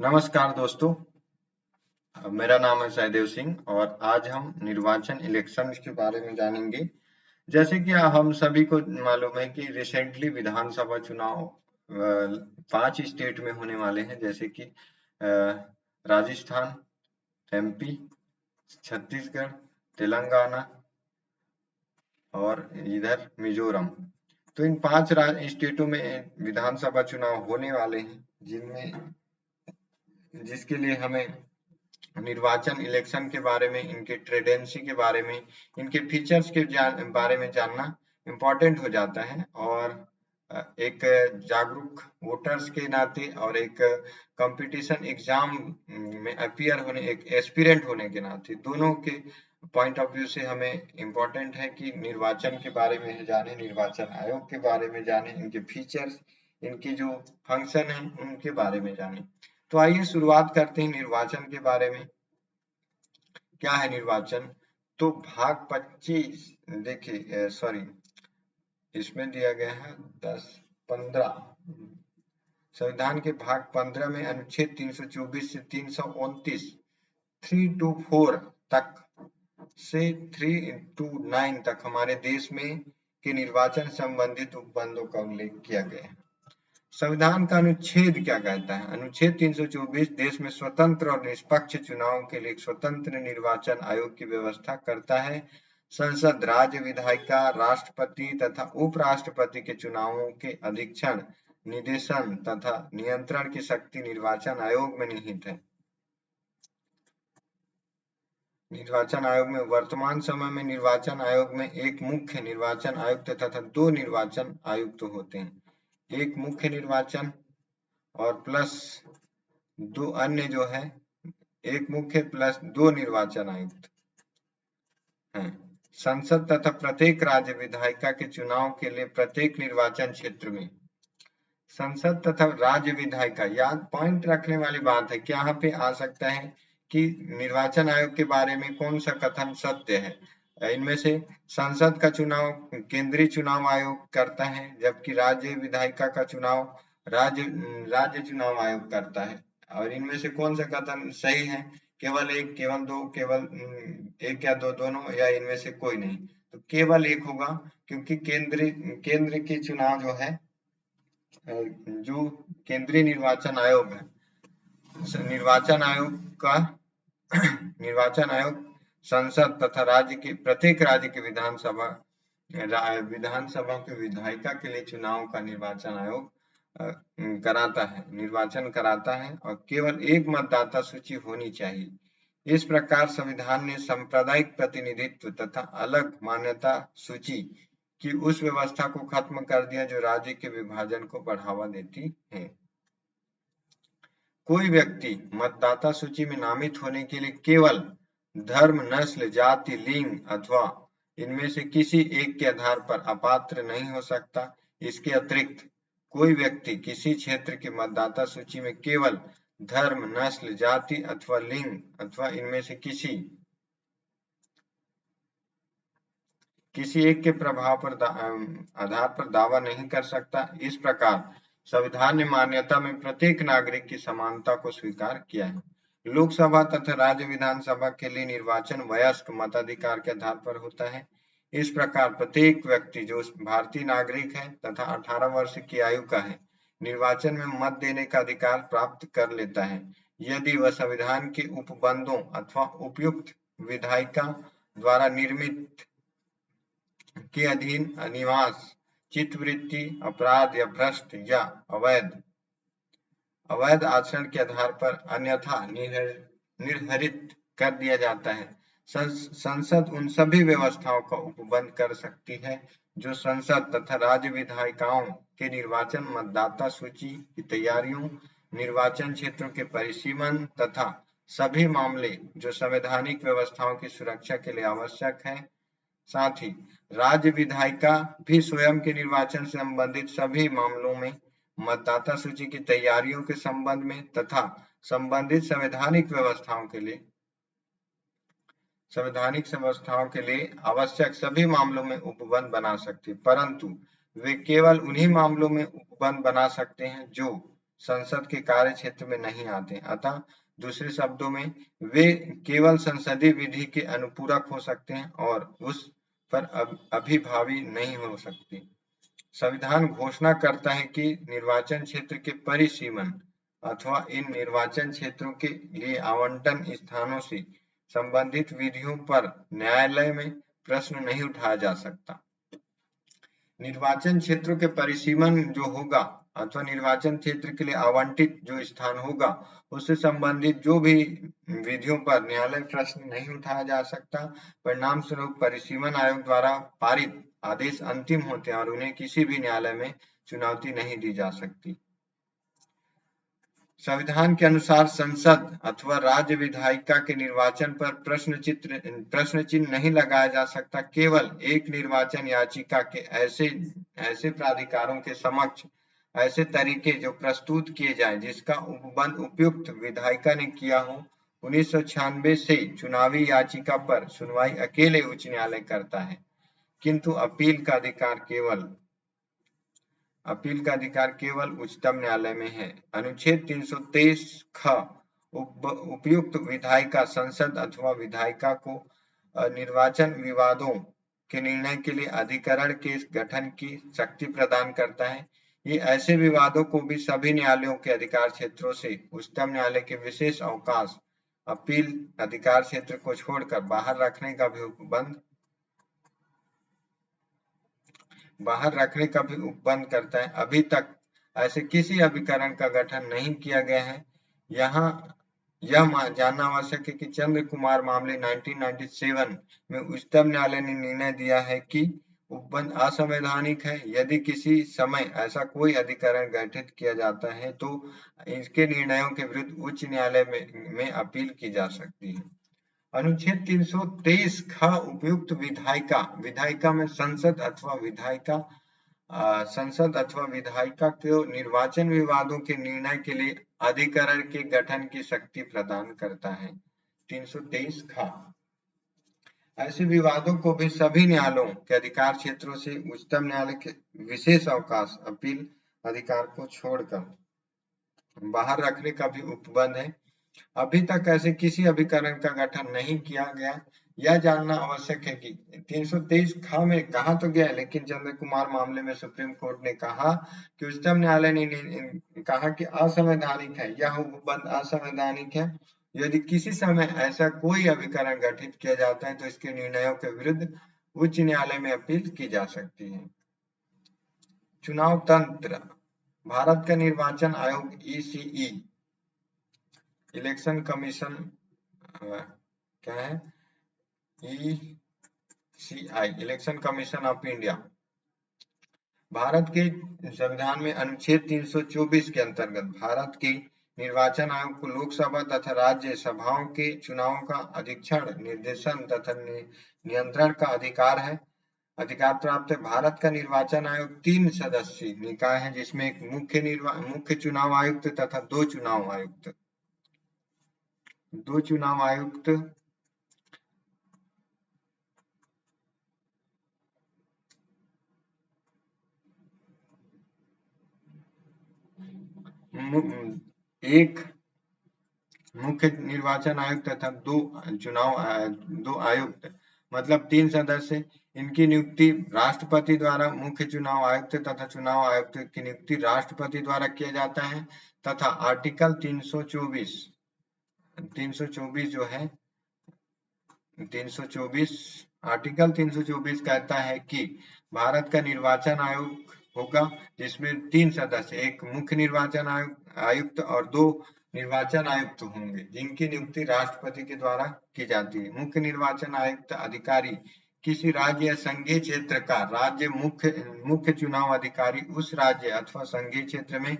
नमस्कार दोस्तों। मेरा नाम है सहदेव सिंह और आज हम निर्वाचन इलेक्शन के बारे में जानेंगे। जैसे कि हम सभी को मालूम है कि रिसेंटली विधानसभा चुनाव 5 स्टेट में होने वाले हैं, जैसे कि राजस्थान, एमपी, छत्तीसगढ़, तेलंगाना और इधर मिजोरम। तो इन 5 स्टेटों में विधानसभा चुनाव होने वाले हैं, जिनमें जिसके लिए हमें निर्वाचन इलेक्शन के बारे में, इनके ट्रेडेंसी के बारे में, इनके फीचर्स के बारे में जानना इम्पोर्टेंट हो जाता है। और एक जागरूक वोटर्स के नाते और एक कंपटीशन एग्जाम में अपीयर होने, एक एस्पिरेंट होने के नाते, दोनों के पॉइंट ऑफ व्यू से हमें इम्पोर्टेंट है कि निर्वाचन के बारे में जाने, निर्वाचन आयोग के बारे में जाने, इनके फीचर्स, इनके जो फंक्शन है उनके बारे में जाने। तो आइए शुरुआत करते हैं निर्वाचन के बारे में। क्या है निर्वाचन? तो भाग 25, देखिए सॉरी, इसमें दिया गया है 10-15। संविधान के भाग 15 में अनुच्छेद 324 से 329, 3 to 4 तक से 3 to 9 तक हमारे देश में के निर्वाचन संबंधित उपबंधों का उल्लेख किया गया है। संविधान का अनुच्छेद क्या कहता है? अनुच्छेद 324 देश में स्वतंत्र और निष्पक्ष चुनाव के लिए एक स्वतंत्र निर्वाचन आयोग की व्यवस्था करता है। संसद, राज्य विधायिका, राष्ट्रपति तथा उपराष्ट्रपति के चुनावों के अधीक्षण, निर्देशन तथा नियंत्रण की शक्ति निर्वाचन आयोग में निहित है। निर्वाचन आयोग में वर्तमान समय में निर्वाचन आयोग में एक मुख्य निर्वाचन आयुक्त तथा 2 निर्वाचन आयुक्त होते हैं। एक मुख्य निर्वाचन और प्लस 2 अन्य जो है, एक मुख्य प्लस 2 निर्वाचन आयुक्त हैं। संसद तथा प्रत्येक राज्य विधायिका के चुनाव के लिए प्रत्येक निर्वाचन क्षेत्र में संसद तथा राज्य विधायिका, याद पॉइंट रखने वाली बात है कि यहाँ पे आ सकता है कि निर्वाचन आयोग के बारे में कौन सा कथन सत्य है। इनमें से संसद का चुनाव केंद्रीय चुनाव आयोग करता है, जबकि राज्य विधायिका का चुनाव राज्य राज्य चुनाव आयोग करता है। और इनमें से कौन सा कथन सही है? केवल एक, केवल दो, केवल एक या दो, दोनों, या इनमें से कोई नहीं? तो केवल एक होगा, क्योंकि केंद्र के चुनाव जो है, जो केंद्रीय निर्वाचन आयोग है, निर्वाचन आयोग का निर्वाचन आयोग संसद तथा प्रत्येक राज्य के विधानसभा के विधायिका के लिए चुनाव का निर्वाचन आयोग निर्वाचन कराता है, और केवल एक मतदाता सूची होनी चाहिए। इस प्रकार संविधान ने सांप्रदायिक प्रतिनिधित्व तथा अलग मान्यता सूची की उस व्यवस्था को खत्म कर दिया जो राज्य के विभाजन को बढ़ावा देती है। कोई व्यक्ति मतदाता सूची में नामित होने के लिए केवल धर्म, नस्ल, जाति, लिंग अथवा इनमें से किसी एक के आधार पर अपात्र नहीं हो सकता। इसके अतिरिक्त कोई व्यक्ति किसी क्षेत्र की मतदाता सूची में केवल धर्म, नस्ल, जाति अथवा लिंग अथवा इनमें से किसी एक के प्रभाव पर आधार पर दावा नहीं कर सकता। इस प्रकार संविधान ने मान्यता में प्रत्येक नागरिक की समानता को स्वीकार किया है। लोकसभा तथा राज्य विधानसभा के लिए निर्वाचन वयस्क मताधिकार के आधार पर होता है। इस प्रकार प्रत्येक व्यक्ति जो भारतीय नागरिक है तथा 18 वर्ष की आयु का है, निर्वाचन में मत देने का अधिकार प्राप्त कर लेता है, यदि वह संविधान के उपबंधों अथवा उपयुक्त विधायिका द्वारा निर्मित के अधीन निवास, चित्तवृत्ति, अपराध या भ्रष्ट या अवैध आचरण के आधार पर अन्यथा निर्हरित कर दिया जाता है। संसद उन सभी व्यवस्थाओं का उपबंध कर सकती है जो संसद तथा राज्य विधायिकाओं के निर्वाचन, मतदाता सूची की तैयारियों, निर्वाचन क्षेत्रों के परिसीमन तथा सभी मामले जो संवैधानिक व्यवस्थाओं की सुरक्षा के लिए आवश्यक है। साथ ही राज्य विधायिका भी स्वयं के निर्वाचन से संबंधित सभी मामलों में, मतदाता सूची की तैयारियों के संबंध में तथा संबंधित संवैधानिक व्यवस्थाओं के लिए आवश्यक सभी मामलों में उपबंध बना सकते हैं, परंतु वे केवल उन्हीं मामलों में उपबंध बना सकते हैं जो संसद के कार्य क्षेत्र में नहीं आते। अतः दूसरे शब्दों में वे केवल संसदीय विधि के अनुपूरक हो सकते हैं और उस पर अभिभावी नहीं हो सकती। संविधान घोषणा करता है कि निर्वाचन क्षेत्र के परिसीमन अथवा इन निर्वाचन क्षेत्रों के लिए आवंटन स्थानों से संबंधित विधियों पर न्यायालय में प्रश्न नहीं उठाया जा सकता। निर्वाचन क्षेत्रों के परिसीमन जो होगा अथवा निर्वाचन क्षेत्र के लिए आवंटित जो स्थान होगा उससे संबंधित जो भी विधियों पर न्यायालय प्रश्न नहीं उठाया जा सकता। परिणाम स्वरूप परिसीमन आयोग द्वारा पारित आदेश अंतिम होते हैं और उन्हें किसी भी न्यायालय में चुनौती नहीं दी जा सकती। संविधान के अनुसार संसद अथवा राज्य विधायिका के निर्वाचन पर प्रश्न चिन्ह नहीं लगाया जा सकता। केवल एक निर्वाचन याचिका के ऐसे प्राधिकारों के समक्ष ऐसे तरीके जो प्रस्तुत किए जाएं जिसका उपबंध उपयुक्त विधायिका ने किया हो। 1996 से चुनावी याचिका पर सुनवाई अकेले उच्च न्यायालय करता है, किंतु अपील का अधिकार केवल उच्चतम न्यायालय में है। अनुच्छेद 323 ख उपयुक्त विधायिका संसद अथवा विधायिका को निर्वाचन विवादों के निर्णय के लिए अधिकरण के गठन की शक्ति प्रदान करता है। ये ऐसे विवादों को भी सभी न्यायालयों के अधिकार क्षेत्रों से उच्चतम न्यायालय के विशेष अवकाश अपील अधिकार क्षेत्र को छोड़कर बाहर रखने का भी उपबंध करता है। अभी तक ऐसे किसी अभिकरण का गठन नहीं किया गया है। यहाँ यह जानना आवश्यक है कि चंद्र कुमार मामले 1997 में उच्चतम न्यायालय ने निर्णय दिया है कि उपबंध असंवैधानिक है। यदि किसी समय ऐसा कोई अधिकरण गठित किया जाता है तो इसके निर्णयों के विरुद्ध उच्च न्यायालय में अपील की जा सकती है। अनुच्छेद 323 ख उपयुक्त विधायिका में संसद अथवा विधायिका को निर्वाचन विवादों के निर्णय के लिए अधिकरण के गठन की शक्ति प्रदान करता है। 323 ख ऐसे विवादों को भी सभी न्यायालयों के अधिकार क्षेत्रों से उच्चतम न्यायालय के विशेष अवकाश अपील अधिकार को छोड़कर बाहर रखने का भी उपबंध है। अभी तक ऐसे किसी अभिकरण का गठन नहीं किया गया। यह जानना आवश्यक है कि 323 ख में कहा तो गया, लेकिन चंद्र कुमार मामले में सुप्रीम कोर्ट ने कहा कि उच्चतम न्यायालय ने कहा कि असंवैधानिक है, यह उपबंध असंवैधानिक है। यदि किसी समय ऐसा कोई अभिकरण गठित किया जाता है तो इसके निर्णयों के विरुद्ध उच्च न्यायालय में अपील की जा सकती है। चुनाव तंत्र। भारत का निर्वाचन आयोग ईसीई इलेक्शन कमीशन क्या है? ECI election commission of India Bharat के संविधान में अनुच्छेद 324 के अंतर्गत भारत के निर्वाचन आयोग को लोकसभा तथा राज्य सभाओं के चुनावों का अधीक्षण, निर्देशन तथा नियंत्रण का अधिकार प्राप्त है। भारत का निर्वाचन आयोग 3 सदस्यीय निकाय है, जिसमें एक मुख्य चुनाव आयुक्त तथा 2 चुनाव आयुक्त एक मुख्य निर्वाचन आयुक्त तथा 2 आयुक्त, मतलब 3 सदस्य। इनकी नियुक्ति राष्ट्रपति द्वारा, मुख्य चुनाव आयुक्त तथा चुनाव आयुक्त की नियुक्ति राष्ट्रपति द्वारा किया जाता है तथा आर्टिकल 324 जो है 324 कहता है कि भारत का निर्वाचन आयोग होगा जिसमें 3 सदस्य, एक मुख्य निर्वाचन आयुक्त और 2 निर्वाचन आयुक्त होंगे, जिनकी नियुक्ति राष्ट्रपति के द्वारा की जाती है। मुख्य निर्वाचन आयुक्त अधिकारी किसी राज्य या संघीय क्षेत्र का राज्य मुख्य चुनाव अधिकारी उस राज्य अथवा संघीय क्षेत्र में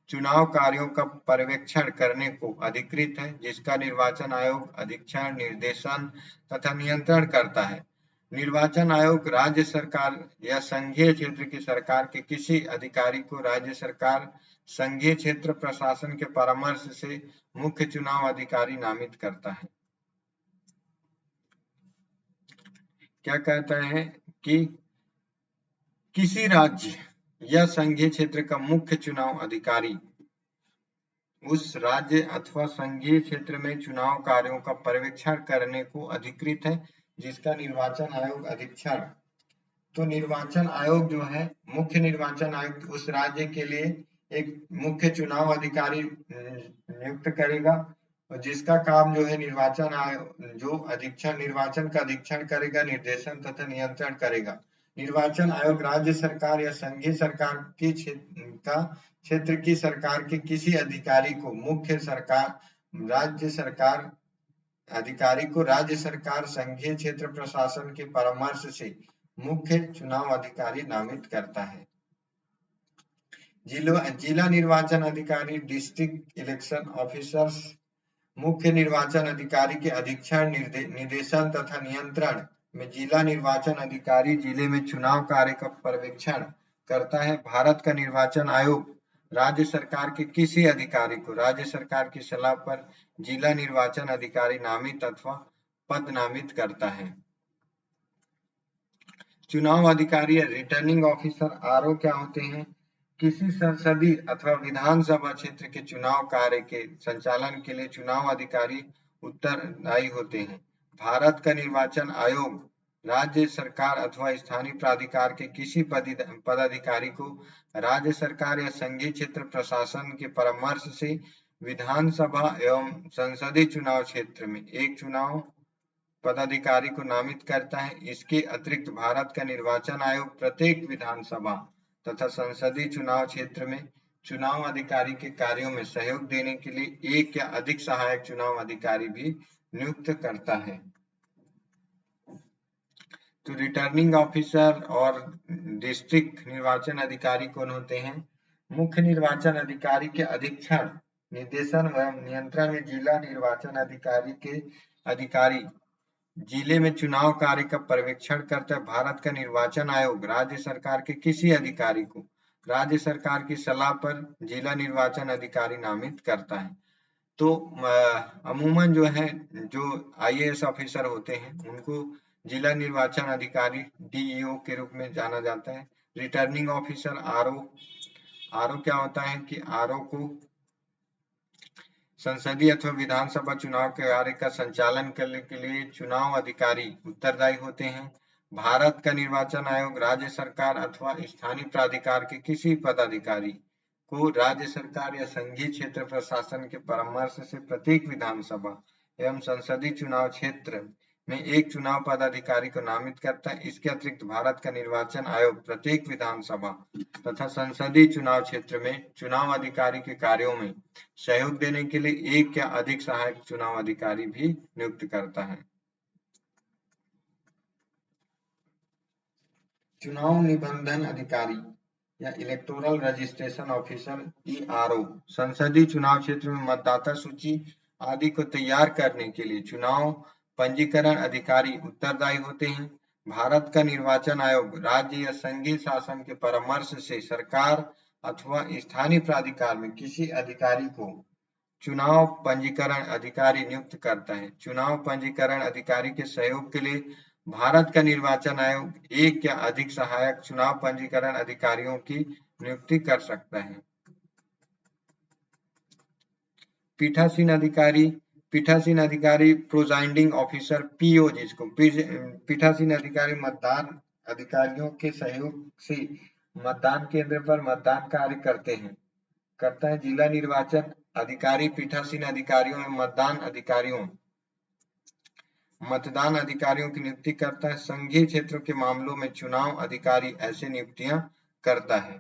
चुनाव कार्यों का पर्यवेक्षण करने को अधिकृत है, जिसका निर्वाचन आयोग अधीक्षण, निर्देशन तथा नियंत्रण करता है। निर्वाचन आयोग राज्य सरकार या संघीय क्षेत्र की सरकार के किसी अधिकारी को राज्य सरकार संघीय क्षेत्र प्रशासन के परामर्श से मुख्य चुनाव अधिकारी नामित करता है। क्या कहता है कि किसी राज्य या संघीय क्षेत्र का मुख्य चुनाव अधिकारी उस राज्य अथवा संघीय क्षेत्र में चुनाव कार्यों का पर्यवेक्षण करने को अधिकृत है, जिसका निर्वाचन आयोग अधीक्षण। तो निर्वाचन आयोग जो है, मुख्य निर्वाचन आयुक्त उस राज्य के लिए एक मुख्य चुनाव अधिकारी नियुक्त करेगा, और जिसका काम जो है निर्वाचन आयोग जो अधीक्षण निर्वाचन का अधीक्षण करेगा, निर्देशन तथा नियंत्रण करेगा। निर्वाचन आयोग राज्य सरकार या संघीय सरकार की क्षेत्र की सरकार के किसी अधिकारी को मुख्य सरकार राज्य सरकार अधिकारी को राज्य सरकार संघीय क्षेत्र प्रशासन के परामर्श से मुख्य चुनाव अधिकारी नामित करता है। जिला निर्वाचन अधिकारी डिस्ट्रिक्ट इलेक्शन ऑफिसर्स मुख्य निर्वाचन अधिकारी के अधीक्षण निर्देशन तथा नियंत्रण में जिला निर्वाचन अधिकारी जिले में चुनाव कार्य का पर्यवेक्षण करता है। भारत का निर्वाचन आयोग राज्य सरकार के किसी अधिकारी को राज्य सरकार की सलाह पर जिला निर्वाचन अधिकारी नामित अथवा पद नामित करता है। चुनाव अधिकारी या रिटर्निंग ऑफिसर आरओ क्या होते हैं? किसी संसदीय अथवा विधानसभा क्षेत्र के चुनाव कार्य के संचालन के लिए चुनाव अधिकारी उत्तरदायी होते हैं। भारत का निर्वाचन आयोग राज्य सरकार अथवा स्थानीय प्राधिकार के किसी पदाधिकारी को राज्य सरकार या संघीय क्षेत्र प्रशासन के परामर्श से विधानसभा एवं संसदीय चुनाव क्षेत्र में एक चुनाव पदाधिकारी को नामित करता है। इसके अतिरिक्त भारत का निर्वाचन आयोग प्रत्येक विधानसभा तथा संसदीय चुनाव क्षेत्र में चुनाव अधिकारी के कार्यों में सहयोग देने के लिए एक या अधिक सहायक चुनाव अधिकारी भी नियुक्त करता है। तो रिटर्निंग ऑफिसर और डिस्ट्रिक्ट निर्वाचन अधिकारी कौन होते हैं? मुख्य निर्वाचन अधिकारी के अधीक्षण निर्देशन एवं नियंत्रण में जिला निर्वाचन अधिकारी के अधिकारी जिले में चुनाव कार्य का पर्यवेक्षण करता है। भारत का निर्वाचन आयोग राज्य सरकार के किसी अधिकारी को राज्य सरकार की सलाह पर जिला निर्वाचन अधिकारी नामित करता है। तो अमूमन जो है जो आईएएस ऑफिसर होते हैं उनको जिला निर्वाचन अधिकारी डीईओ के रूप में जाना जाता है। रिटर्निंग ऑफिसर आरओ क्या होता है कि आरओ को संसदीय अथवा विधानसभा चुनाव के कार्य का संचालन करने के लिए चुनाव अधिकारी उत्तरदायी होते हैं। भारत का निर्वाचन आयोग राज्य सरकार अथवा स्थानीय प्राधिकार के किसी पदाधिकारी को राज्य सरकार या संघीय क्षेत्र प्रशासन के परामर्श से प्रत्येक विधानसभा एवं संसदीय चुनाव क्षेत्र में एक चुनाव पदाधिकारी को नामित करता है। इसके अतिरिक्त भारत का निर्वाचन आयोग प्रत्येक विधानसभा तथा संसदीय चुनाव क्षेत्र में चुनाव अधिकारी के कार्यों में सहयोग देने के लिए एक या अधिक सहायक चुनाव अधिकारी भी नियुक्त करता है। चुनाव निबंधन अधिकारी या इलेक्टोरल रजिस्ट्रेशन ऑफिसर ईआरओ संसदीय चुनाव क्षेत्र में मतदाता सूची आदि को तैयार करने के लिए चुनाव पंजीकरण अधिकारी उत्तरदायी होते हैं। भारत का निर्वाचन आयोग राज्य या संघीय शासन के परामर्श से सरकार अथवा स्थानीय प्राधिकार में किसी अधिकारी को चुनाव पंजीकरण अधिकारी नियुक्त करता है। चुनाव पंजीकरण अधिकारी के सहयोग के लिए भारत का निर्वाचन आयोग एक या अधिक सहायक चुनाव पंजीकरण अधिकारियों की नियुक्ति कर सकता है। पीठासीन अधिकारी प्रोजाइडिंग ऑफिसर पीओ जिसको पीठासीन अधिकारी मतदान अधिकारियों के सहयोग से मतदान केंद्र पर मतदान कार्य करता है। जिला निर्वाचन अधिकारी पीठासीन अधिकारियों एवं मतदान अधिकारियों की नियुक्ति करता है। संघीय क्षेत्रों के मामलों में चुनाव अधिकारी ऐसे नियुक्तियां करता है।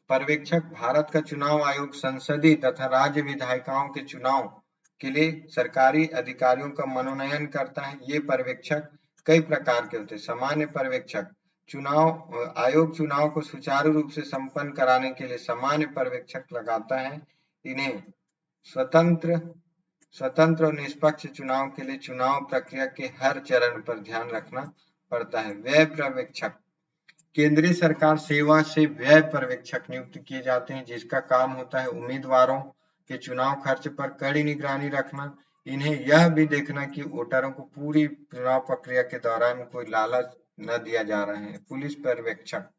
पर्यवेक्षक भारत का चुनाव आयोग संसदीय तथा राज्य विधायिकाओं के चुनाव के लिए सरकारी अधिकारियों का मनोनयन करता है। ये पर्यवेक्षक कई प्रकार के होते हैं। सामान्य पर्यवेक्षक आयोग चुनाव को सुचारू रूप से संपन्न कराने के लिए सामान्य पर्यवेक्षक लगाता है। इन्हें स्वतंत्र और निष्पक्ष चुनाव के लिए चुनाव प्रक्रिया के हर चरण पर ध्यान रखना पड़ता है। व्यय पर्यवेक्षक केंद्रीय सरकार सेवा से व्यय पर्यवेक्षक नियुक्त किए जाते हैं, जिसका काम होता है उम्मीदवारों के चुनाव खर्च पर कड़ी निगरानी रखना। इन्हें यह भी देखना कि वोटरों को पूरी चुनाव प्रक्रिया के दौरान कोई लालच न दिया जा रहा है। पुलिस पर्यवेक्षक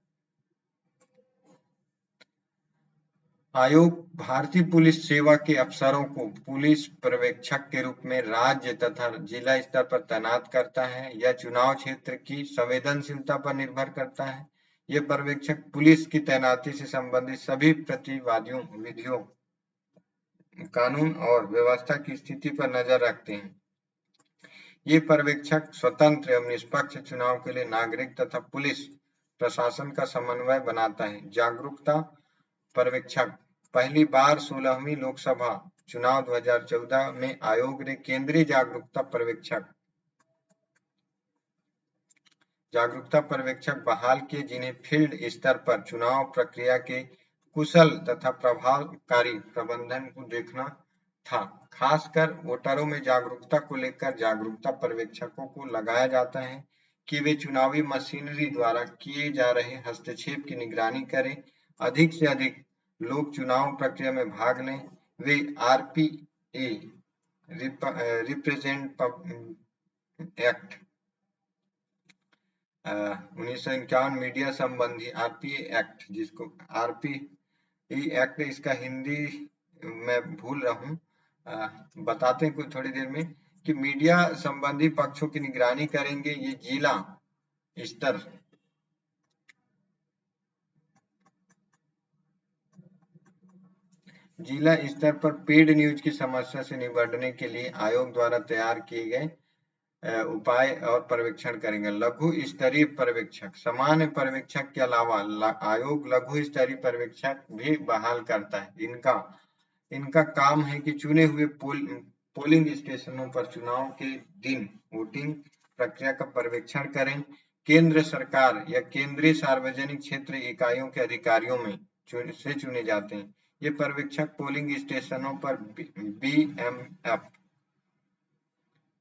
आयोग भारतीय पुलिस सेवा के अफसरों को पुलिस पर्यवेक्षक के रूप में राज्य तथा जिला स्तर पर तैनात करता है। यह चुनाव क्षेत्र की संवेदनशीलता पर निर्भर करता है। ये पर्यवेक्षक पुलिस की तैनाती से संबंधित सभी प्रतिवादियों, विधियों, कानून और व्यवस्था की स्थिति पर नजर रखते हैं। ये पर्यवेक्षक स्वतंत्र एवं निष्पक्ष चुनाव के लिए नागरिक तथा पुलिस प्रशासन का समन्वय बनाता है। जागरूकता पर्यवेक्षक पहली बार 16वीं लोकसभा चुनाव 2014 में आयोग ने केंद्रीय जागरूकता पर्यवेक्षक बहाल किए, जिन्हें फील्ड स्तर पर चुनाव प्रक्रिया के कुशल तथा प्रभावकारी प्रबंधन को देखना था। खासकर वोटरों में जागरूकता को लेकर जागरूकता पर्यवेक्षकों को लगाया जाता है कि वे चुनावी मशीनरी द्वारा किए जा रहे हस्तक्षेप की निगरानी करें, अधिक से अधिक लोग चुनाव प्रक्रिया में भाग लें। वे आरपीए रिप्रेजेंट एक्ट 1951 मीडिया संबंधी आरपीए एक्ट, जिसको आरपीए एक्ट इसका हिंदी मैं भूल रहा हूँ, बताते हैं कुछ थोड़ी देर में, कि मीडिया संबंधी पक्षों की निगरानी करेंगे। ये जिला स्तर पर पेड न्यूज की समस्या से निपटने के लिए आयोग द्वारा तैयार किए गए उपाय और पर्यवेक्षण करेंगे। लघु स्तरीय पर्यवेक्षक सामान्य पर्यवेक्षक के अलावा आयोग लघु स्तरीय पर्यवेक्षक भी बहाल करता है। इनका काम है कि चुने हुए पोलिंग स्टेशनों पर चुनाव के दिन वोटिंग प्रक्रिया का पर्यवेक्षण करें। केंद्र सरकार या केंद्रीय सार्वजनिक क्षेत्र इकाइयों के अधिकारियों में से चुने जाते हैं। ये पर्यवेक्षक पोलिंग स्टेशनों पर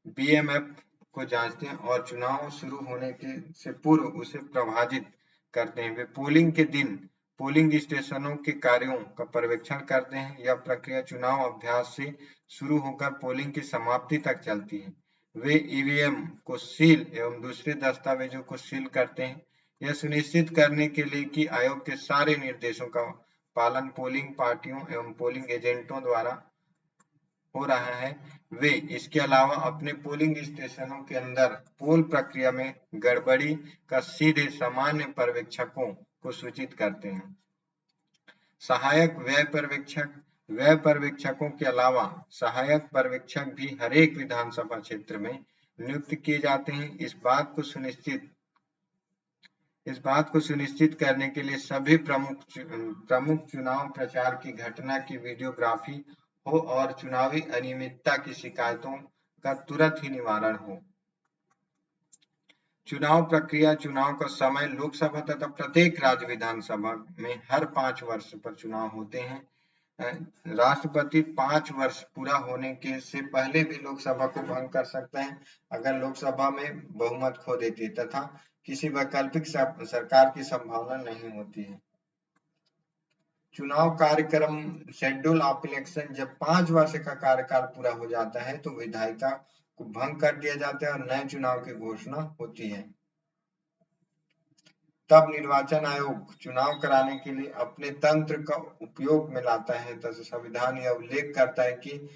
बीएमएफ को जांचते हैं और चुनाव शुरू होने से पूर्व उसे प्रभावित करते हैं। वे पोलिंग के दिन पोलिंग स्टेशनों के कार्यों का पर्यवेक्षण करते हैं। यह प्रक्रिया चुनाव अभ्यास से शुरू होकर पोलिंग की समाप्ति तक चलती है। वे ईवीएम को सील एवं दूसरे दस्तावेजों को सील करते हैं, यह सुनिश्चित करने के लिए कि आयोग के सारे निर्देशों का पालन पोलिंग पार्टियों एवं पोलिंग एजेंटों द्वारा हो रहा है। वे इसके अलावा अपने पोलिंग स्टेशनों के अंदर पोल प्रक्रिया में गड़बड़ी का सीधे सामान्य पर्यवेक्षकों को सूचित करते हैं। सहायक व्यय पर्यवेक्षकों के अलावा सहायक पर्यवेक्षक भी हरेक विधानसभा क्षेत्र में नियुक्त किए जाते हैं। इस बात को सुनिश्चित करने के लिए सभी प्रमुख चुनाव प्रचार की घटना की वीडियोग्राफी हो और चुनावी अनियमितता की शिकायतों का तुरंत ही निवारण हो। चुनाव प्रक्रिया, चुनाव का समय, लोकसभा तथा प्रत्येक राज्य विधानसभा में हर 5 वर्ष पर चुनाव होते हैं। राष्ट्रपति 5 वर्ष पूरा होने के से पहले भी लोकसभा को भंग कर सकते हैं अगर लोकसभा में बहुमत खो देती है तथा किसी वैकल्पिक सरकार की संभावना नहीं होती है। चुनाव कार्यक्रम शेड्यूल ऑफ इलेक्शन, जब 5 वर्ष का कार्यकाल पूरा हो जाता है तो विधायिका को भंग कर दिया जाता है और नए चुनाव की घोषणा होती है। तब निर्वाचन आयोग चुनाव कराने के लिए अपने तंत्र का उपयोग में लाता है तथा संविधान यह उल्लेख करता है कि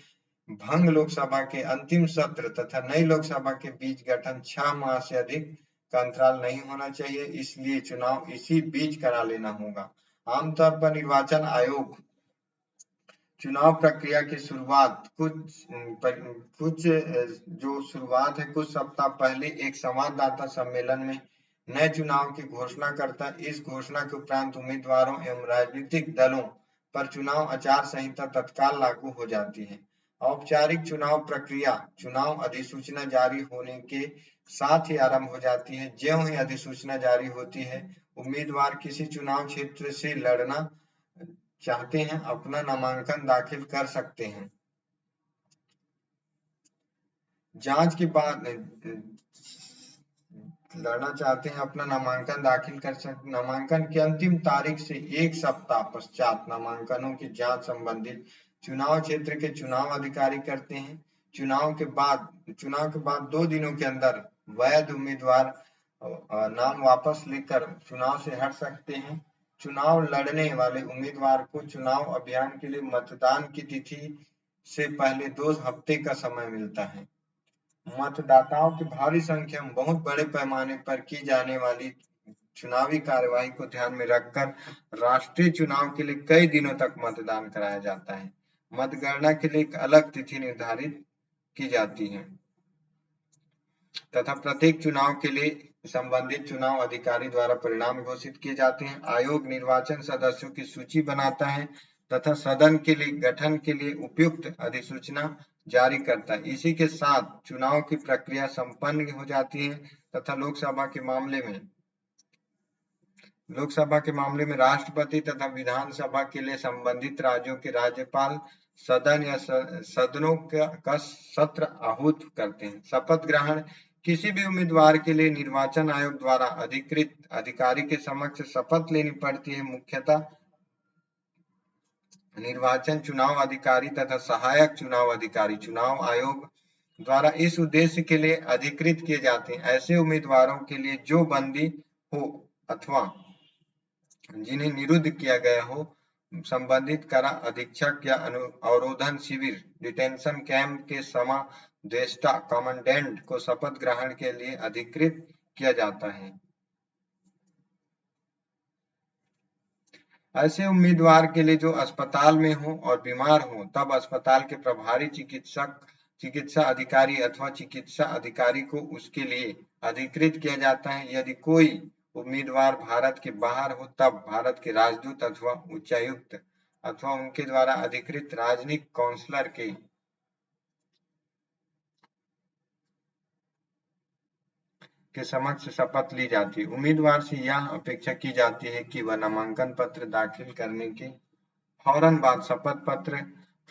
भंग लोकसभा के अंतिम सत्र तथा नई लोकसभा के बीच गठन 6 माह से अधिक का अंतराल नहीं होना चाहिए, इसलिए चुनाव इसी बीच करा लेना होगा। आमतौर पर निर्वाचन आयोग चुनाव प्रक्रिया की शुरुआत कुछ सप्ताह पहले एक संवाददाता सम्मेलन में नए चुनाव की घोषणा करता है। इस घोषणा के उपरांत उम्मीदवारों एवं राजनीतिक दलों पर चुनाव आचार संहिता तत्काल लागू हो जाती है। औपचारिक चुनाव प्रक्रिया चुनाव अधिसूचना जारी होने के साथ ही आरंभ हो जाती है। ज्यों ही अधिसूचना जारी होती है, उम्मीदवार किसी चुनाव क्षेत्र से लड़ना चाहते हैं अपना नामांकन दाखिल कर सकते हैं। जांच के बाद लड़ना चाहते हैं अपना नामांकन दाखिल कर सकते। नामांकन की अंतिम तारीख से 1 सप्ताह पश्चात नामांकनों की जांच संबंधित चुनाव क्षेत्र के चुनाव अधिकारी करते हैं। चुनाव के बाद 2 दिनों के अंदर वैध उम्मीदवार नाम वापस लेकर चुनाव से हट सकते हैं। चुनाव लड़ने वाले उम्मीदवार को चुनाव अभियान के लिए मतदान की तिथि से पहले 2 हफ्ते का समय मिलता है। मतदाताओं की भारी संख्या में बहुत बड़े पैमाने पर की जाने वाली चुनावी कार्यवाही को ध्यान में रखकर राष्ट्रीय चुनाव के लिए कई दिनों तक मतदान कराया जाता है। मतगणना के लिए एक अलग तिथि निर्धारित की जाती है तथा प्रत्येक चुनाव के लिए संबंधित चुनाव अधिकारी द्वारा परिणाम घोषित किए जाते हैं। आयोग निर्वाचन सदस्यों की सूची बनाता है तथा सदन के लिए गठन के लिए उपयुक्त अधिसूचना जारी करता है। इसी के साथ चुनाव की प्रक्रिया संपन्न हो जाती है तथा लोकसभा के मामले में राष्ट्रपति तथा विधानसभा के लिए संबंधित राज्यों के राज्यपाल सदन या सदनों का सत्र आहूत करते हैं। शपथ ग्रहण किसी भी उम्मीदवार के लिए निर्वाचन आयोग द्वारा अधिकृत अधिकारी के समक्ष शपथ लेनी पड़ती है। मुख्यतः निर्वाचन चुनाव अधिकारी तथा सहायक चुनाव अधिकारी चुनाव आयोग द्वारा इस उद्देश्य के लिए अधिकृत किए जाते हैं। ऐसे उम्मीदवारों के लिए जो बंदी हो अथवा जिन्हें निरुद्ध किया गया हो, संबंधित कारा अधीक्षक या अवरोधन शिविर डिटेंशन कैंप के समादेष्टा कमांडेंट को शपथ ग्रहण के लिए अधिकृत किया जाता है। ऐसे उम्मीदवार के लिए जो अस्पताल में हो और बीमार हो, तब अस्पताल के प्रभारी चिकित्सा अधिकारी अथवा चिकित्सा अधिकारी को उसके लिए अधिकृत किया जाता है। यदि कोई उम्मीदवार भारत के बाहर हो, तब भारत के राजदूत अथवा उच्चायुक्त अथवा उनके द्वारा अधिकृत राजनयिक काउंसलर के समक्ष शपथ ली जाती है। उम्मीदवार से यह अपेक्षा की जाती है कि वह नामांकन पत्र दाखिल करने के फौरन बाद शपथ पत्र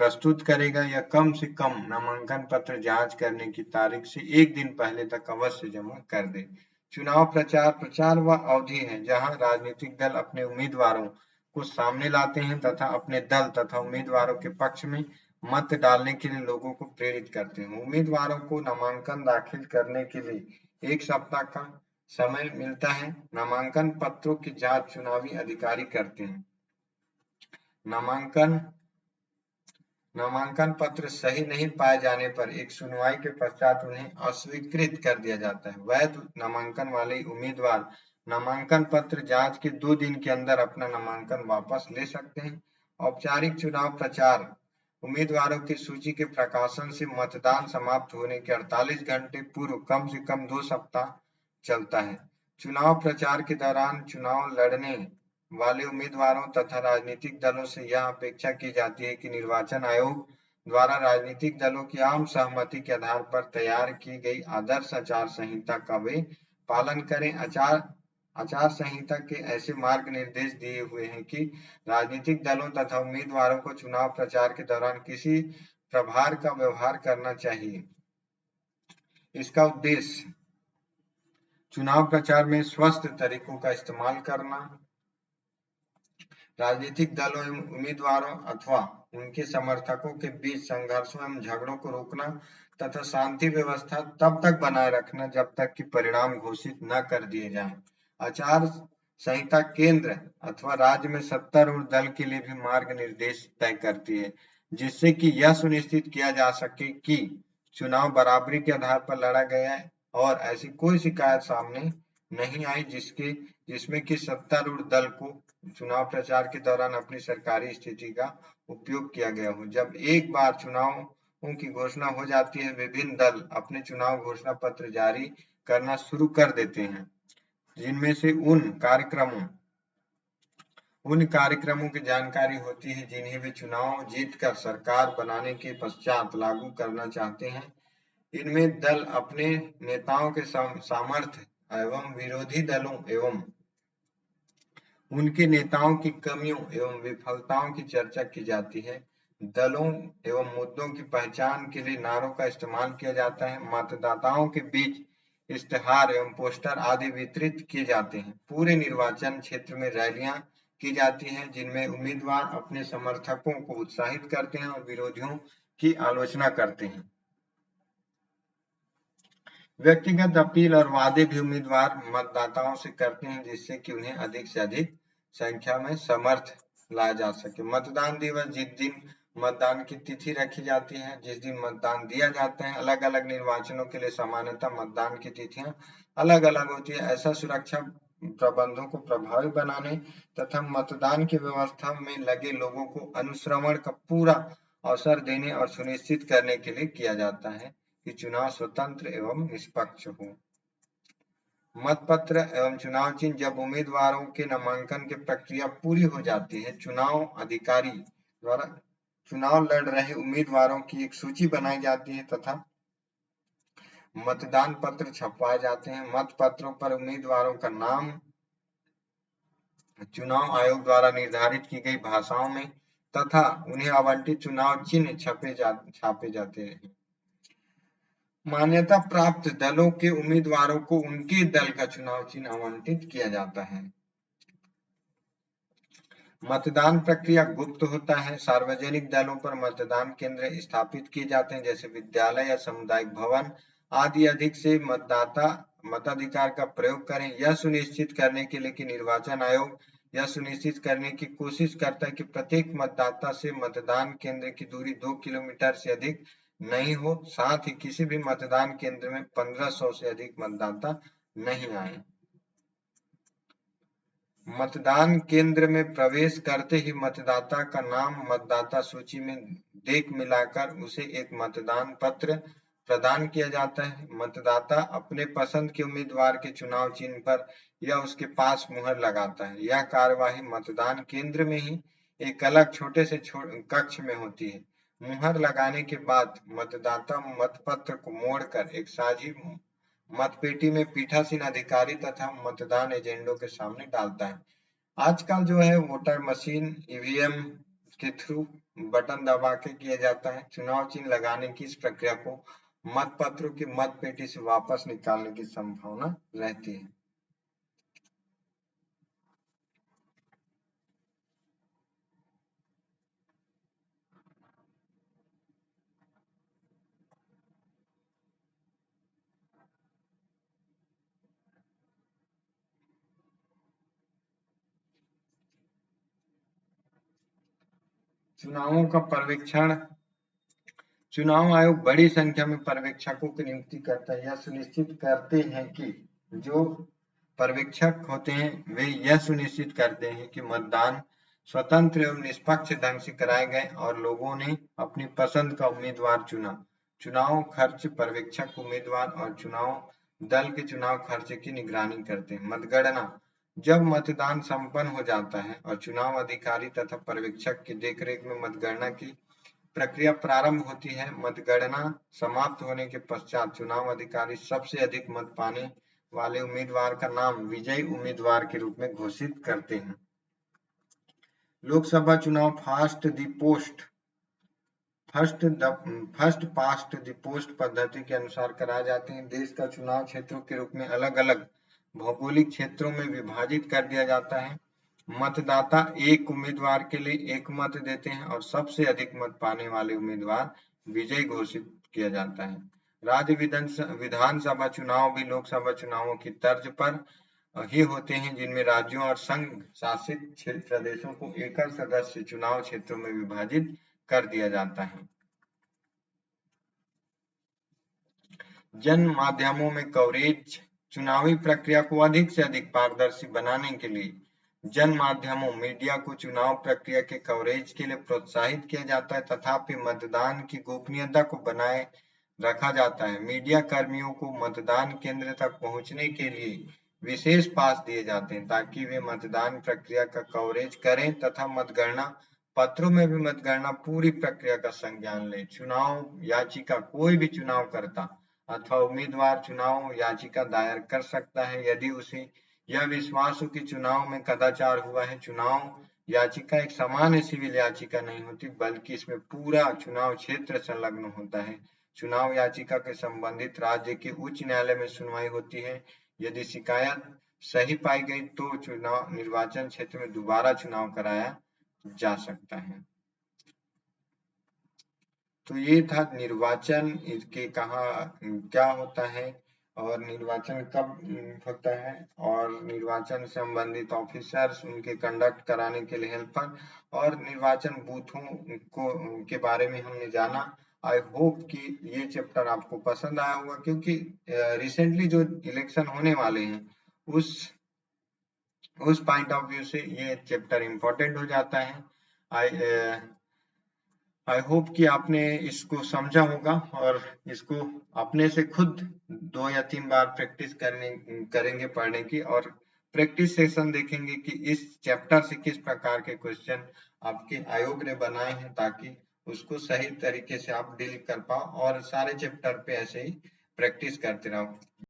प्रस्तुत करेगा या कम से कम नामांकन पत्र जांच करने की तारीख से 1 दिन पहले तक अवश्य जमा कर दे। चुनाव प्रचार वह अवधि है जहां राजनीतिक दल अपने उम्मीदवारों को सामने लाते हैं तथा अपने दल तथा उम्मीदवारों के पक्ष में मत डालने के लिए लोगों को प्रेरित करते हैं। उम्मीदवारों को नामांकन दाखिल करने के लिए 1 सप्ताह का समय मिलता है। नामांकन पत्रों की जांच चुनावी अधिकारी करते हैं। नामांकन पत्र सही नहीं पाए जाने पर एक सुनवाई के पश्चात उन्हें अस्वीकृत कर दिया जाता है। वैध नामांकन वाले उम्मीदवार नामांकन पत्र जांच के 2 दिन के अंदर अपना नामांकन वापस ले सकते हैं। औपचारिक चुनाव प्रचार उम्मीदवारों की सूची के प्रकाशन से मतदान समाप्त होने के 48 घंटे पूर्व कम से कम 2 सप्ताह चलता है। चुनाव प्रचार के दौरान चुनाव लड़ने वाले उम्मीदवारों तथा राजनीतिक दलों से यह अपेक्षा की जाती है कि निर्वाचन आयोग द्वारा राजनीतिक दलों की आम सहमति के आधार पर तैयार की गई आदर्श आचार संहिता का वे पालन करें। आचार संहिता के ऐसे मार्ग निर्देश दिए हुए हैं कि राजनीतिक दलों तथा उम्मीदवारों को चुनाव प्रचार के दौरान किसी प्रभार का व्यवहार करना चाहिए। इसका उद्देश्य चुनाव प्रचार में स्वस्थ तरीकों का इस्तेमाल करना, राजनीतिक दलों एवं उम्मीदवारों अथवा उनके समर्थकों के बीच संघर्षों एवं झगड़ों को रोकना तथा शांति व्यवस्था तब तक बनाए रखना जब तक कि परिणाम घोषित न कर दिए जाएं। आचार संहिता केंद्र अथवा राज्य में सत्तारूढ़ दल के लिए भी मार्ग निर्देश तय करती है, जिससे कि यह सुनिश्चित किया जा सके कि चुनाव बराबरी के आधार पर लड़ा गया है और ऐसी कोई शिकायत सामने नहीं आई जिसमें कि सत्तारूढ़ दल को चुनाव प्रचार के दौरान अपनी सरकारी स्थिति का उपयोग किया गया हो। जब एक बार चुनावों की घोषणा हो जाती है, विभिन्न दल अपने चुनाव घोषणा पत्र जारी करना शुरू कर देते हैं, जिनमें से उन कार्यक्रमों की जानकारी होती है जिन्हें वे चुनाव जीतकर सरकार बनाने के पश्चात लागू करना चाहते हैं। इनमें दल अपने नेताओं के सामर्थ्य एवं विरोधी दलों एवं उनके नेताओं की कमियों एवं विफलताओं की चर्चा की जाती है। दलों एवं मुद्दों की पहचान के लिए नारों का इस्तेमाल किया जाता है। मतदाताओं के बीच इश्तेहार एवं पोस्टर आदि वितरित किए जाते हैं। पूरे निर्वाचन क्षेत्र में रैलियां की जाती हैं, जिनमें उम्मीदवार अपने समर्थकों को उत्साहित करते हैं और विरोधियों की आलोचना करते हैं। व्यक्तिगत अपील और वादे भी उम्मीदवार मतदाताओं से करते हैं, जिससे कि उन्हें अधिक से अधिक संख्या में समर्थ लाया जा सके। मतदान दिवस जिस दिन मतदान की तिथि रखी जाती है, जिस दिन मतदान दिया जाता है, अलग अलग निर्वाचनों के लिए सामान्यतः मतदान की तिथियां अलग अलग होती है। ऐसा सुरक्षा प्रबंधों को प्रभावी बनाने तथा मतदान की व्यवस्था में लगे लोगों को अनुश्रवण का पूरा अवसर देने और सुनिश्चित करने के लिए किया जाता है कि चुनाव स्वतंत्र एवं निष्पक्ष हो। मतपत्र एवं चुनाव चिन्ह जब उम्मीदवारों के नामांकन की प्रक्रिया पूरी हो जाती है, चुनाव अधिकारी द्वारा चुनाव लड़ रहे उम्मीदवारों की एक सूची बनाई जाती है तथा मतदान पत्र छपवाए जाते हैं। मतपत्रों पर उम्मीदवारों का नाम चुनाव आयोग द्वारा निर्धारित की गई भाषाओं में तथा उन्हें आवंटित चुनाव चिन्ह छापे जाते हैं। मान्यता प्राप्त दलों के उम्मीदवारों को उनके दल का चुनाव चिन्ह आवंटित किया जाता है। मतदान प्रक्रिया गुप्त होता है। सार्वजनिक दलों पर मतदान केंद्र स्थापित किए जाते हैं, जैसे विद्यालय या सामुदायिक भवन आदि। अधिक से मतदाता मताधिकार का प्रयोग करें। यह सुनिश्चित करने के लिए कि निर्वाचन आयोग यह सुनिश्चित करने की कोशिश करता है कि प्रत्येक मतदाता से मतदान केंद्र की दूरी 2 किलोमीटर से अधिक नहीं हो। साथ ही किसी भी मतदान केंद्र में 1500 से अधिक मतदाता नहीं आए। मतदान केंद्र में प्रवेश करते ही मतदाता का नाम मतदाता सूची में देख मिलाकर उसे एक मतदान पत्र प्रदान किया जाता है। मतदाता अपने पसंद के उम्मीदवार के चुनाव चिन्ह पर या उसके पास मुहर लगाता है। यह कार्यवाही मतदान केंद्र में ही एक अलग छोटे से कक्ष में होती है। मुहर लगाने के बाद मतदाता मतपत्र को मोड़कर एक साझी मतपेटी में पीठासीन अधिकारी तथा मतदान एजेंटों के सामने डालता है। आजकल जो है वोटर मशीन ईवीएम के थ्रू बटन दबा के किया जाता है। चुनाव चिन्ह लगाने की इस प्रक्रिया को मतपत्रों की मतपेटी से वापस निकालने की संभावना रहती है। चुनावों का पर्यवेक्षण। चुनाव आयोग बड़ी संख्या में पर्यवेक्षकों की नियुक्ति करता है। यह सुनिश्चित करते हैं कि जो पर्यवेक्षक होते हैं वे यह सुनिश्चित करते हैं कि मतदान स्वतंत्र एवं निष्पक्ष ढंग से कराए गए और लोगों ने अपनी पसंद का उम्मीदवार चुना। चुनाव खर्च पर्यवेक्षक उम्मीदवार और चुनाव दल के चुनाव खर्च की निगरानी करते हैं। मतगणना। जब मतदान संपन्न हो जाता है और चुनाव अधिकारी तथा पर्यवेक्षक की देखरेख में मतगणना की प्रक्रिया प्रारंभ होती है। मतगणना समाप्त होने के पश्चात चुनाव अधिकारी सबसे अधिक मत पाने वाले उम्मीदवार का नाम विजयी उम्मीदवार के रूप में घोषित करते हैं। लोकसभा चुनाव फर्स्ट पास्ट द पोस्ट पद्धति के अनुसार कराए जाते हैं। देश का चुनाव क्षेत्रों के रूप में अलग अलग भौगोलिक क्षेत्रों में विभाजित कर दिया जाता है। मतदाता एक उम्मीदवार के लिए एक मत देते हैं और सबसे अधिक मत पाने वाले उम्मीदवार विजयी घोषित किया जाता है। राज्य विधानसभा चुनाव भी लोकसभा चुनावों की तर्ज पर ही होते हैं, जिनमें राज्यों और संघ शासित प्रदेशों को एकल सदस्य चुनाव क्षेत्रों में विभाजित कर दिया जाता है। जन माध्यमों में कवरेज। चुनावी प्रक्रिया को अधिक से अधिक पारदर्शी बनाने के लिए जन माध्यमों मीडिया को चुनाव प्रक्रिया के कवरेज के लिए प्रोत्साहित किया जाता है। तथापि मतदान की गोपनीयता को बनाए रखा जाता है। मीडिया कर्मियों को मतदान केंद्र तक पहुंचने के लिए विशेष पास दिए जाते हैं ताकि वे मतदान प्रक्रिया का कवरेज करें तथा मतगणना पत्रों में भी मतगणना पूरी प्रक्रिया का संज्ञान ले। चुनाव याचिका। कोई भी चुनाव करता अथवा उम्मीदवार चुनाव याचिका दायर कर सकता है यदि उसे यह विश्वास हो कि चुनाव में कदाचार हुआ है। चुनाव याचिका एक सामान्य सिविल याचिका नहीं होती, बल्कि इसमें पूरा चुनाव क्षेत्र संलग्न होता है। चुनाव याचिका के संबंधित राज्य के उच्च न्यायालय में सुनवाई होती है। यदि शिकायत सही पाई गई तो चुनाव निर्वाचन क्षेत्र में दोबारा चुनाव कराया जा सकता है। तो ये था निर्वाचन, इसके कहा क्या होता है और निर्वाचन कब होता है, और निर्वाचन से संबंधित ऑफिसर्स, उनके कंडक्ट कराने के लिए हेल्पर, और निर्वाचन बूथों को के बारे में हमने जाना। आई होप कि ये चैप्टर आपको पसंद आया होगा, क्योंकि रिसेंटली जो इलेक्शन होने वाले हैं उस पॉइंट ऑफ व्यू से ये चैप्टर इम्पोर्टेंट हो जाता है। आई आई होप कि आपने इसको समझा होगा और इसको अपने से खुद 2 या 3 बार प्रैक्टिस करेंगे पढ़ने की, और प्रैक्टिस सेशन देखेंगे कि इस चैप्टर से किस प्रकार के क्वेश्चन आपके आयोग ने बनाए हैं, ताकि उसको सही तरीके से आप डील कर पाओ और सारे चैप्टर पे ऐसे ही प्रैक्टिस करते रहो।